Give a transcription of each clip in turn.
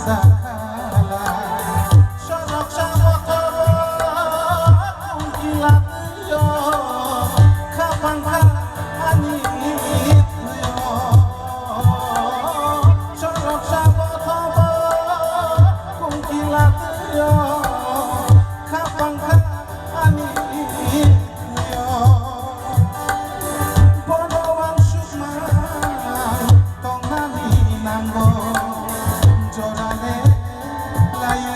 sakala sorok sawetara kungkilat yo kapan ani yo sorok sawetara kungkilat yo kapan ani yo bonoan sukman tong nami nanggo jorane layu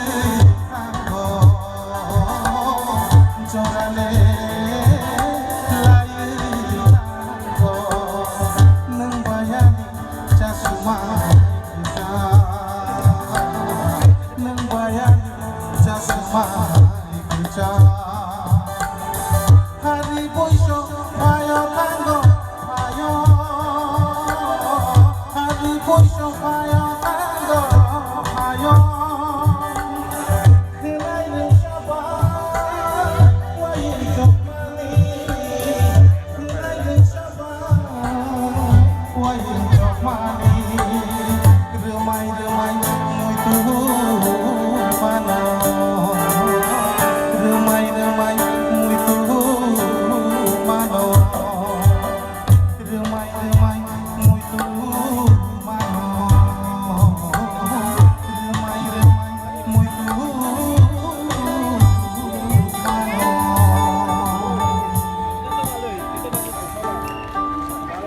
anggo jorane layu anggo nang bayani jasuma kita nang bayani jasuma kita